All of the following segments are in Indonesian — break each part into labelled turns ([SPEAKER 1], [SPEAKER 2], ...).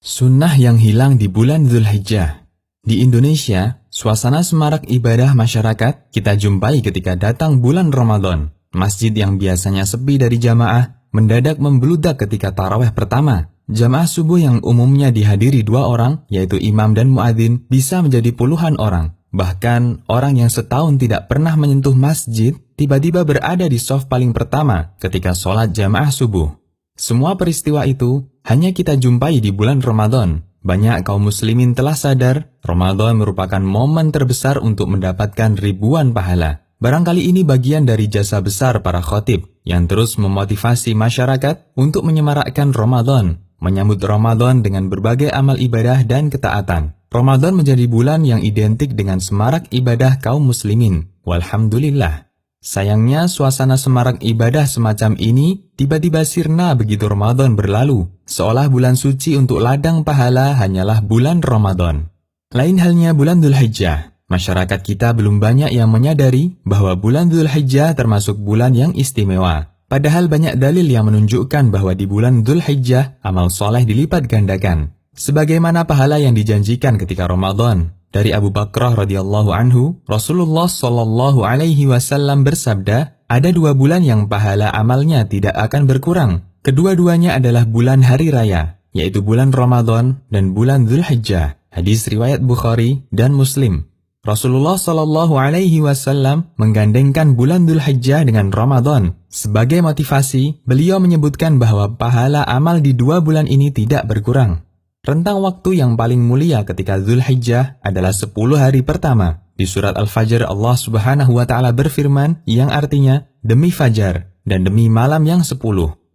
[SPEAKER 1] Sunnah yang hilang di bulan Dzulhijjah. Di Indonesia, suasana semarak ibadah masyarakat kita jumpai ketika datang bulan Ramadan. Masjid yang biasanya sepi dari jamaah mendadak membludak ketika tarawih pertama. Jamaah subuh yang umumnya dihadiri 2 orang, yaitu imam dan muadzin, bisa menjadi puluhan orang. Bahkan, orang yang setahun tidak pernah menyentuh masjid, tiba-tiba berada di shaf paling pertama ketika sholat jamaah subuh. Semua peristiwa itu hanya kita jumpai di bulan Ramadan. Banyak kaum muslimin telah sadar, Ramadan merupakan momen terbesar untuk mendapatkan ribuan pahala. Barangkali ini bagian dari jasa besar para khatib, yang terus memotivasi masyarakat untuk menyemarakkan Ramadan, menyambut Ramadan dengan berbagai amal ibadah dan ketaatan. Ramadan menjadi bulan yang identik dengan semarak ibadah kaum muslimin. Walhamdulillah. Sayangnya, suasana semarak ibadah semacam ini tiba-tiba sirna begitu Ramadan berlalu, seolah bulan suci untuk ladang pahala hanyalah bulan Ramadan. Lain halnya bulan Dzulhijjah. Masyarakat kita belum banyak yang menyadari bahwa bulan Dzulhijjah termasuk bulan yang istimewa. Padahal banyak dalil yang menunjukkan bahwa di bulan Dzulhijjah amal soleh dilipat gandakan, sebagaimana pahala yang dijanjikan ketika Ramadan. Dari Abu Bakrah radhiyallahu anhu, Rasulullah shallallahu alaihi wasallam bersabda, ada 2 bulan yang pahala amalnya tidak akan berkurang. Kedua-duanya adalah bulan hari raya, yaitu bulan Ramadan dan bulan Dzulhijjah. Hadis riwayat Bukhari dan Muslim. Rasulullah shallallahu alaihi wasallam menggandengkan bulan Dzulhijjah dengan Ramadan. Sebagai motivasi, beliau menyebutkan bahwa pahala amal di 2 bulan ini tidak berkurang. Rentang waktu yang paling mulia ketika Dzulhijjah adalah 10 hari pertama. Di surat Al-Fajr Allah subhanahu wa ta'ala berfirman yang artinya demi Fajar dan demi malam yang 10.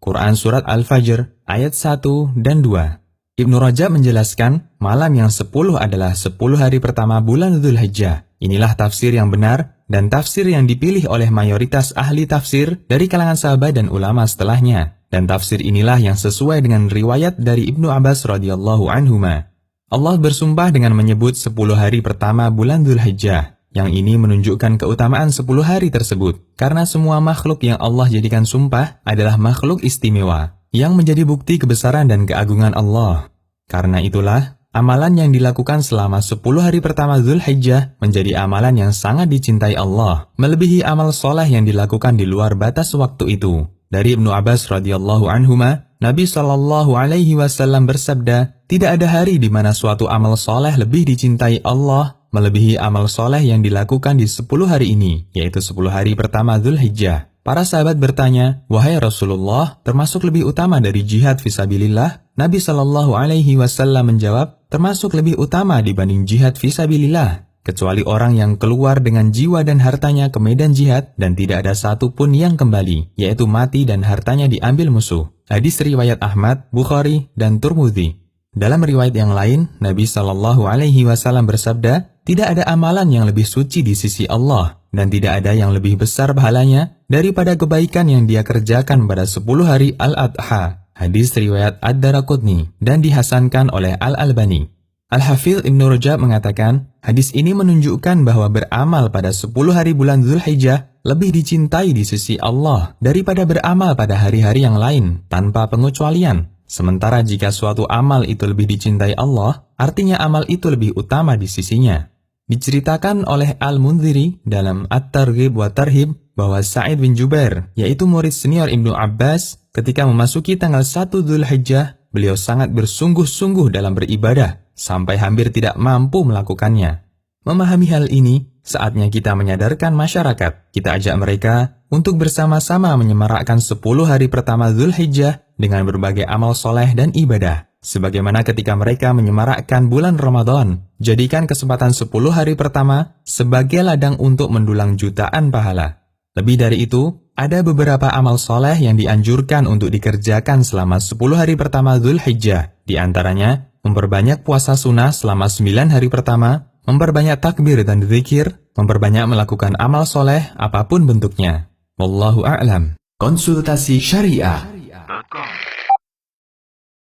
[SPEAKER 1] Quran surat Al-Fajr ayat 1 dan 2. Ibnu Rajab menjelaskan malam yang 10 adalah 10 hari pertama bulan Dzulhijjah. Inilah tafsir yang benar dan tafsir yang dipilih oleh mayoritas ahli tafsir dari kalangan sahabat dan ulama setelahnya. Dan tafsir inilah yang sesuai dengan riwayat dari Ibnu Abbas radhiyallahu anhuma. Allah bersumpah dengan menyebut 10 hari pertama bulan Dzulhijjah. Yang ini menunjukkan keutamaan 10 hari tersebut. Karena semua makhluk yang Allah jadikan sumpah adalah makhluk istimewa, yang menjadi bukti kebesaran dan keagungan Allah. Karena itulah, amalan yang dilakukan selama 10 hari pertama Dzulhijjah menjadi amalan yang sangat dicintai Allah, melebihi amal soleh yang dilakukan di luar batas waktu itu. Dari Ibnu Abbas radhiyallahu anhuma, Nabi Shallallahu alaihi wasallam bersabda, tidak ada hari di mana suatu amal soleh lebih dicintai Allah melebihi amal soleh yang dilakukan di 10 hari ini, yaitu 10 hari pertama Dzulhijjah. Para sahabat bertanya, wahai Rasulullah, termasuk lebih utama dari jihad fisabilillah? Nabi Shallallahu alaihi wasallam menjawab, termasuk lebih utama dibanding jihad fisabilillah. Kecuali orang yang keluar dengan jiwa dan hartanya ke medan jihad dan tidak ada satupun yang kembali, yaitu mati dan hartanya diambil musuh. Hadis riwayat Ahmad, Bukhari, dan Tirmidzi. Dalam riwayat yang lain, Nabi Shallallahu alaihi wasallam bersabda, tidak ada amalan yang lebih suci di sisi Allah dan tidak ada yang lebih besar pahalanya daripada kebaikan yang dia kerjakan pada 10 hari Al-Adha. Hadis riwayat Ad-Daraqutni dan dihasankan oleh Al-Albani. Al-Hafidz Ibnu Rajab mengatakan, hadis ini menunjukkan bahwa beramal pada 10 hari bulan Dzulhijjah lebih dicintai di sisi Allah daripada beramal pada hari-hari yang lain tanpa pengecualian. Sementara jika suatu amal itu lebih dicintai Allah, artinya amal itu lebih utama di sisinya. Diceritakan oleh Al-Mundhiri dalam At-Targhib wa Tarhib bahwa Sa'id bin Jubair, yaitu murid senior Ibnu Abbas, ketika memasuki tanggal 1 Dzulhijjah, beliau sangat bersungguh-sungguh dalam beribadah, sampai hampir tidak mampu melakukannya. Memahami hal ini, saatnya kita menyadarkan masyarakat. Kita ajak mereka untuk bersama-sama menyemarakkan 10 hari pertama Dzulhijjah dengan berbagai amal soleh dan ibadah. Sebagaimana ketika mereka menyemarakkan bulan Ramadan, jadikan kesempatan 10 hari pertama sebagai ladang untuk mendulang jutaan pahala. Lebih dari itu, ada beberapa amal soleh yang dianjurkan untuk dikerjakan selama 10 hari pertama Dzulhijjah. Di antaranya, memperbanyak puasa sunnah selama 9 hari pertama, memperbanyak takbir dan zikir, memperbanyak melakukan amal soleh apapun bentuknya. Wallahu a'lam. Konsultasi Syariah.